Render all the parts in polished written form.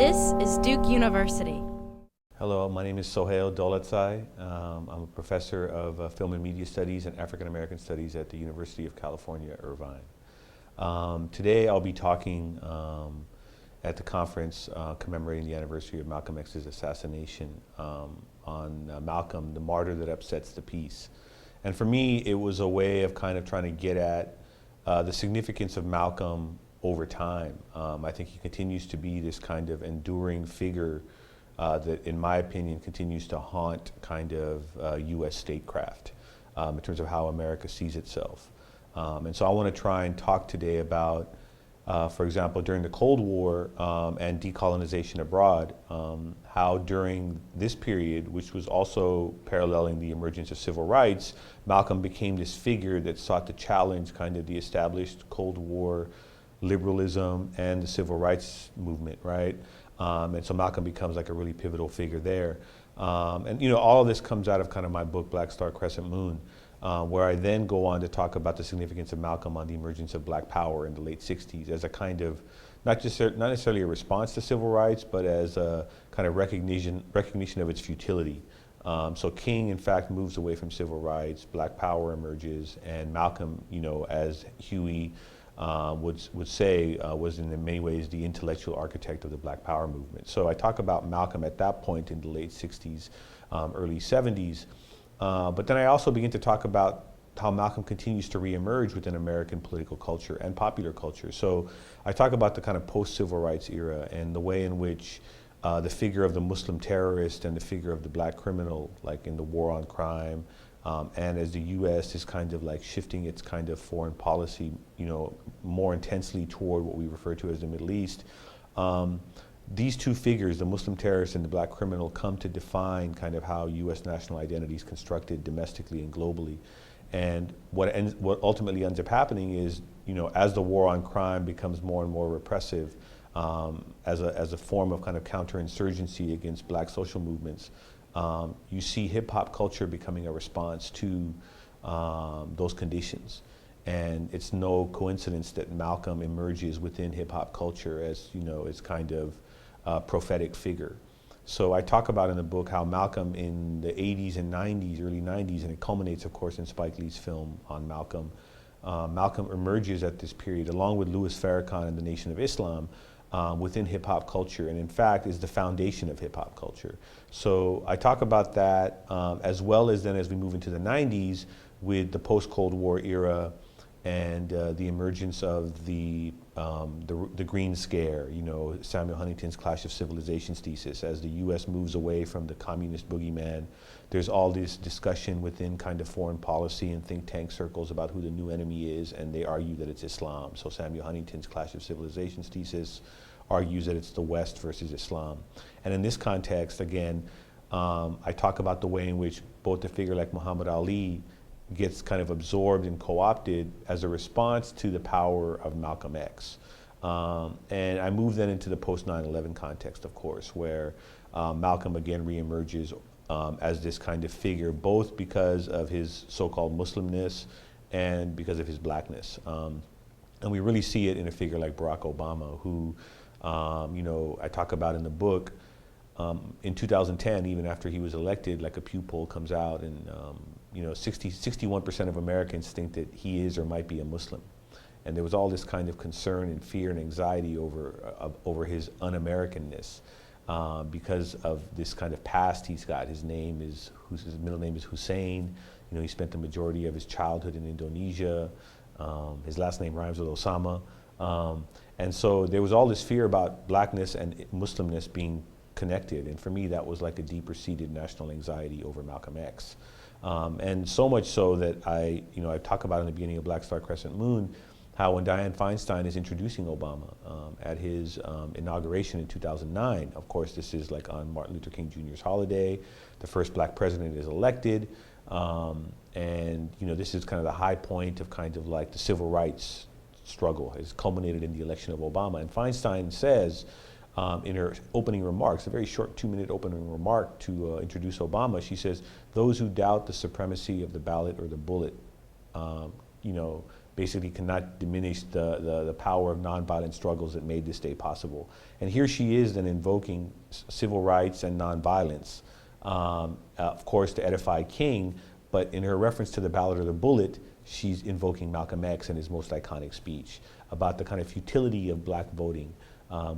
This is Duke University. Hello, my name is Sohail Daulatzai. I'm a professor of Film and Media Studies and African American Studies at the University of California, Irvine. Today I'll be talking at the conference commemorating the anniversary of Malcolm X's assassination on Malcolm, the martyr that upsets the peace. And for me, it was a way of kind of trying to get at the significance of Malcolm over time. I think he continues to be this kind of enduring figure that, in my opinion, continues to haunt kind of U.S. statecraft in terms of how America sees itself. And so I want to try and talk today about, for example, during the Cold War and decolonization abroad, how during this period, which was also paralleling the emergence of civil rights, Malcolm became this figure that sought to challenge kind of the established Cold War liberalism and the civil rights movement, right? And so Malcolm becomes like a really pivotal figure there. And you know, all of this comes out of kind of my book, Black Star, Crescent Moon, where I then go on to talk about the significance of Malcolm on the emergence of Black Power in the late 60s as a kind of, not necessarily a response to civil rights, but as a kind of recognition of its futility. So King, in fact, moves away from civil rights, Black Power emerges, and Malcolm, you know, as Huey would say, was in many ways the intellectual architect of the Black Power movement. So I talk about Malcolm at that point in the late 60s, early 70s. But then I also begin to talk about how Malcolm continues to reemerge within American political culture and popular culture. So I talk about the kind of post-civil rights era and the way in which the figure of the Muslim terrorist and the figure of the Black criminal, like in the war on crime, and as the U.S. is kind of like shifting its kind of foreign policy, you know, more intensely toward what we refer to as the Middle East, these two figures, the Muslim terrorist and the Black criminal, come to define kind of how U.S. national identity is constructed domestically and globally. And what ultimately ends up happening is, you know, as the war on crime becomes more and more repressive, as a form of kind of counterinsurgency against Black social movements, you see hip-hop culture becoming a response to those conditions. And it's no coincidence that Malcolm emerges within hip-hop culture as, you know, its kind of prophetic figure. So I talk about in the book how Malcolm in the 80s and 90s, early 90s, and it culminates, of course, in Spike Lee's film on Malcolm. Malcolm emerges at this period, along with Louis Farrakhan and the Nation of Islam, within hip-hop culture, and in fact is the foundation of hip-hop culture. So I talk about that, as well as then as we move into the 90s with the post-Cold War era and the emergence of the Green Scare, you know, Samuel Huntington's Clash of Civilizations thesis. As the U.S. moves away from the communist boogeyman, there's all this discussion within kind of foreign policy and think tank circles about who the new enemy is, and they argue that it's Islam. So Samuel Huntington's Clash of Civilizations thesis argues that it's the West versus Islam. And in this context, again, I talk about the way in which both a figure like Muhammad Ali gets kind of absorbed and co-opted as a response to the power of Malcolm X. And I move then into the post 9/11 context, of course, where Malcolm again reemerges as this kind of figure, both because of his so-called Muslimness and because of his Blackness. And we really see it in a figure like Barack Obama, who, you know, I talk about in the book. In 2010, even after he was elected, like a Pew poll comes out, and you know, 61% of Americans think that he is or might be a Muslim. And there was all this kind of concern and fear and anxiety over his un-Americanness because of this kind of past he's got. His middle name is Hussein. You know, he spent the majority of his childhood in Indonesia. His last name rhymes with Osama. And so there was all this fear about Blackness and Muslimness being connected. And for me, that was like a deeper seated national anxiety over Malcolm X. And so much so that I talk about in the beginning of Black Star, Crescent Moon, how when Dianne Feinstein is introducing Obama at his inauguration in 2009, of course, this is like on Martin Luther King Jr.'s holiday, the first Black president is elected, and you know, this is kind of the high point of kind of like the civil rights struggle. It's culminated in the election of Obama. And Feinstein says in her opening remarks, a very short 2-minute opening remark to introduce Obama, she says, "Those who doubt the supremacy of the ballot or the bullet, you know, basically cannot diminish the power of nonviolent struggles that made this day possible. And here she is then invoking civil rights and nonviolence, of course to edify King, but in her reference to the Ballad of the Bullet, she's invoking Malcolm X in his most iconic speech about the kind of futility of black voting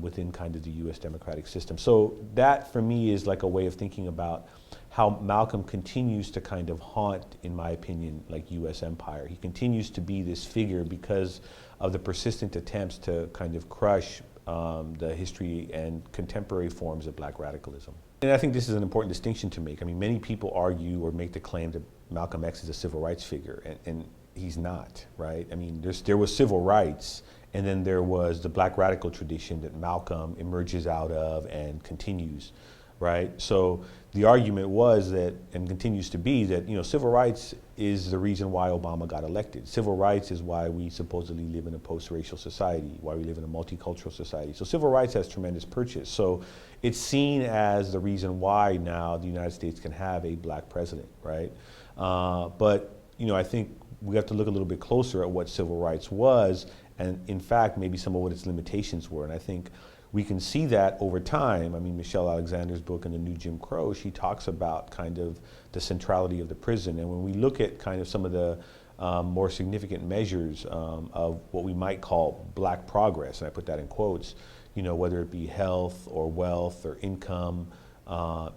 within kind of the US democratic system. So that for me is like a way of thinking about how Malcolm continues to kind of haunt, in my opinion, like US empire. He continues to be this figure because of the persistent attempts to kind of crush the history and contemporary forms of black radicalism. And I think this is an important distinction to make. I mean, many people argue or make the claim that Malcolm X is a civil rights figure, and he's not, right? I mean, there was civil rights, and then there was the black radical tradition that Malcolm emerges out of and continues, right? So the argument was that, and continues to be, that civil rights is the reason why Obama got elected. Civil rights is why we supposedly live in a post-racial society, why we live in a multicultural society. So civil rights has tremendous purchase. So it's seen as the reason why now the United States can have a black president, right? But I think we have to look a little bit closer at what civil rights was, and in fact, maybe some of what its limitations were. And I think we can see that over time. I mean, Michelle Alexander's book in The New Jim Crow, she talks about kind of the centrality of the prison. And when we look at kind of some of the more significant measures of what we might call black progress, and I put that in quotes, whether it be health or wealth or income,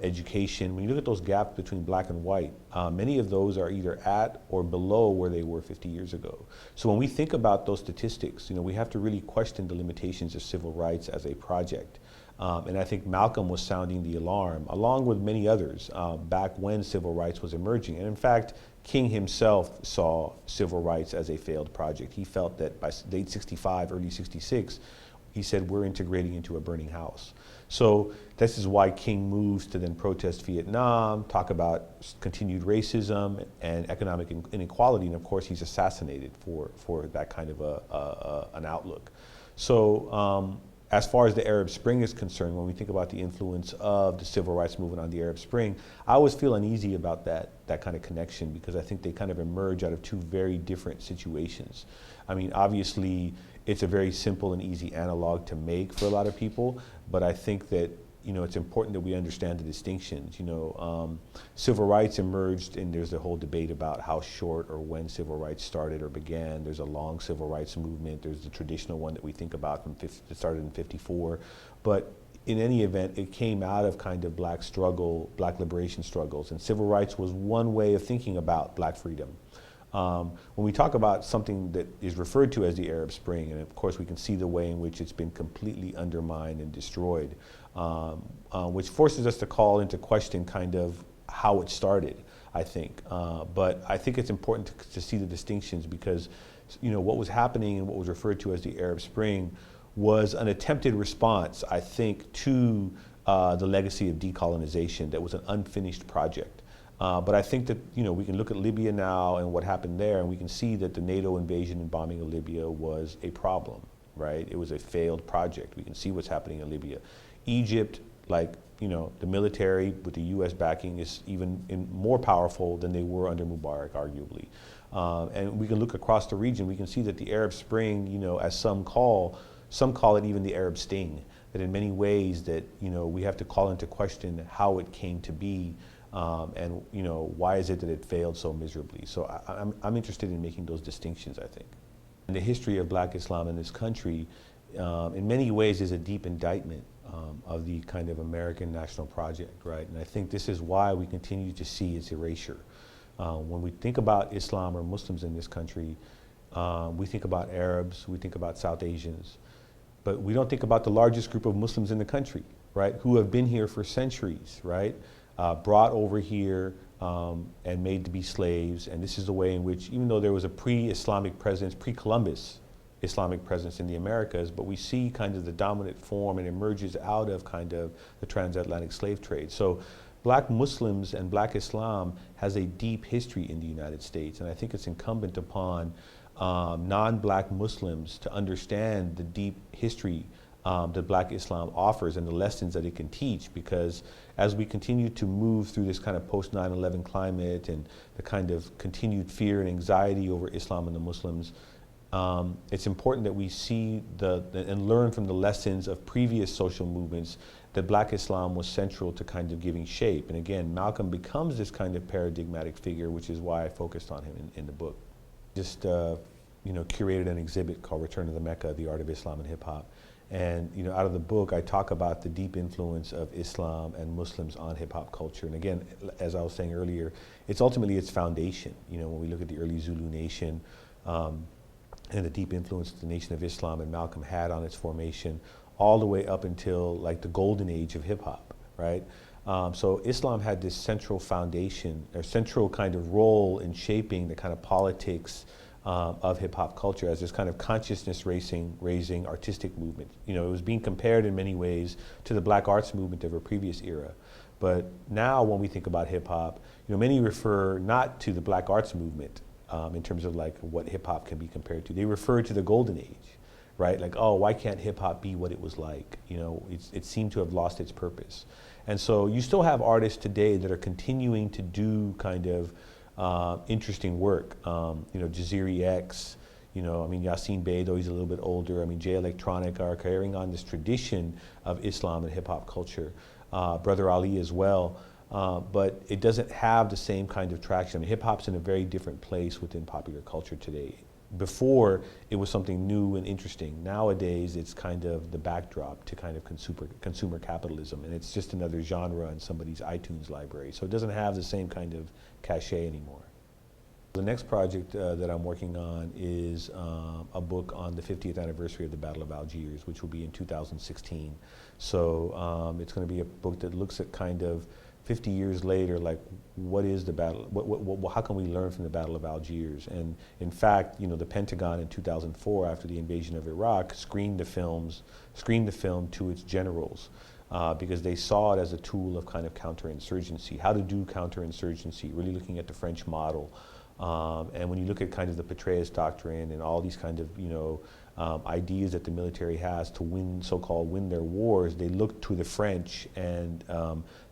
education, when you look at those gaps between black and white, many of those are either at or below where they were 50 years ago. So when we think about those statistics, we have to really question the limitations of civil rights as a project. And I think Malcolm was sounding the alarm, along with many others, back when civil rights was emerging. And in fact, King himself saw civil rights as a failed project. He felt that by late 65, early 66, he said, we're integrating into a burning house. So this is why King moves to then protest Vietnam, talk about continued racism and economic inequality, and of course he's assassinated for that kind of an outlook. So as far as the Arab Spring is concerned, when we think about the influence of the civil rights movement on the Arab Spring, I always feel uneasy about that kind of connection, because I think they kind of emerge out of two very different situations. I mean, obviously, it's a very simple and easy analog to make for a lot of people, but I think that it's important that we understand the distinctions. Civil rights emerged, and there's the whole debate about how short or when civil rights started or began. There's a long civil rights movement. There's the traditional one that we think about that started in '54, but in any event, it came out of kind of black struggle, black liberation struggles, and civil rights was one way of thinking about black freedom. When we talk about something that is referred to as the Arab Spring, and of course we can see the way in which it's been completely undermined and destroyed, which forces us to call into question kind of how it started, I think. But I think it's important to see the distinctions, because what was happening and what was referred to as the Arab Spring was an attempted response, I think, to the legacy of decolonization that was an unfinished project. But I think that we can look at Libya now and what happened there, and we can see that the NATO invasion and bombing of Libya was a problem, right? It was a failed project. We can see what's happening in Libya. Egypt, like the military with the U.S. backing, is even more powerful than they were under Mubarak, arguably. And we can look across the region. We can see that the Arab Spring, as some call it even the Arab Sting. That in many ways that we have to call into question how it came to be. And why is it that it failed so miserably? So I'm interested in making those distinctions, I think. And the history of black Islam in this country, in many ways, is a deep indictment of the kind of American national project, right? And I think this is why we continue to see its erasure. When we think about Islam or Muslims in this country, we think about Arabs, we think about South Asians, but we don't think about the largest group of Muslims in the country, right? Who have been here for centuries, right? Brought over here and made to be slaves. And this is the way in which, even though there was a pre-Islamic presence, pre-Columbus Islamic presence in the Americas, but we see kind of the dominant form and emerges out of kind of the transatlantic slave trade. So black Muslims and black Islam has a deep history in the United States. And I think it's incumbent upon non-black Muslims to understand the deep history that black Islam offers and the lessons that it can teach, because as we continue to move through this kind of post 9/11 climate and the kind of continued fear and anxiety over Islam and the Muslims, it's important that we see and learn from the lessons of previous social movements that Black Islam was central to kind of giving shape. And again, Malcolm becomes this kind of paradigmatic figure, which is why I focused on him in the book. Just curated an exhibit called Return to the Mecca, The Art of Islam and Hip Hop. And out of the book, I talk about the deep influence of Islam and Muslims on hip hop culture. And again, as I was saying earlier, it's ultimately its foundation. When we look at the early Zulu nation, and the deep influence the Nation of Islam and Malcolm had on its formation, all the way up until like the golden age of hip hop, right? So Islam had this central foundation, or central kind of role in shaping the kind of politics of hip hop culture as this kind of consciousness raising artistic movement. It was being compared in many ways to the Black arts movement of a previous era. But now when we think about hip hop, many refer not to the Black arts movement in terms of like what hip hop can be compared to. They refer to the golden age, right? Like, oh, why can't hip hop be what it was like? It seemed to have lost its purpose. And so you still have artists today that are continuing to do kind of interesting work. Jaziri X, Yassine Bey, though he's a little bit older. Jay Electronica are carrying on this tradition of Islam and hip hop culture. Brother Ali as well. But it doesn't have the same kind of traction. Hip hop's in a very different place within popular culture today. Before, it was something new and interesting. Nowadays, it's kind of the backdrop to kind of consumer capitalism, and it's just another genre in somebody's iTunes library. So it doesn't have the same kind of cachet anymore. The next project that I'm working on is a book on the 50th anniversary of the Battle of Algiers, which will be in 2016. So it's going to be a book that looks at kind of 50 years later, like what is the battle? How can we learn from the Battle of Algiers? And in fact, the Pentagon in 2004, after the invasion of Iraq, screened the film to its generals because they saw it as a tool of kind of counterinsurgency, how to do counterinsurgency, really looking at the French model. And when you look at kind of the Petraeus Doctrine and all these kind of ideas that the military has to win, so-called win their wars, they look to the French and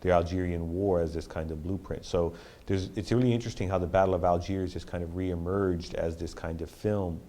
the Algerian War as this kind of blueprint. So it's really interesting how the Battle of Algiers has kind of reemerged as this kind of film,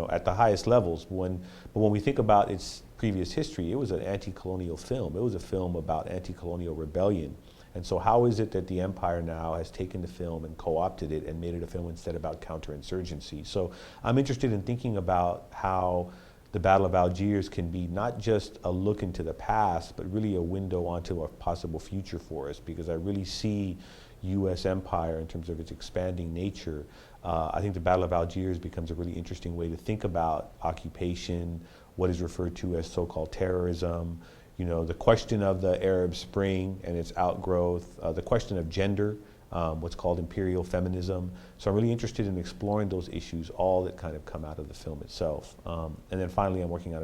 at the highest levels. But when we think about its previous history, it was an anti-colonial film. It was a film about anti-colonial rebellion. And so how is it that the empire now has taken the film and co-opted it and made it a film instead about counterinsurgency? So I'm interested in thinking about how the Battle of Algiers can be not just a look into the past, but really a window onto a possible future for us, because I really see U.S. empire in terms of its expanding nature. I think the Battle of Algiers becomes a really interesting way to think about occupation, what is referred to as so-called terrorism, the question of the Arab Spring and its outgrowth, the question of gender, what's called imperial feminism. So I'm really interested in exploring those issues, all that kind of come out of the film itself. And then finally, I'm working on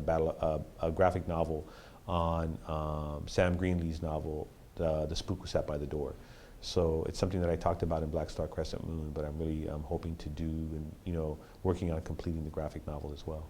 a graphic novel on Sam Greenlee's novel, The Spook Who Sat by the Door. So it's something that I talked about in Black Star Crescent Moon, but I'm really hoping to do and working on completing the graphic novel as well.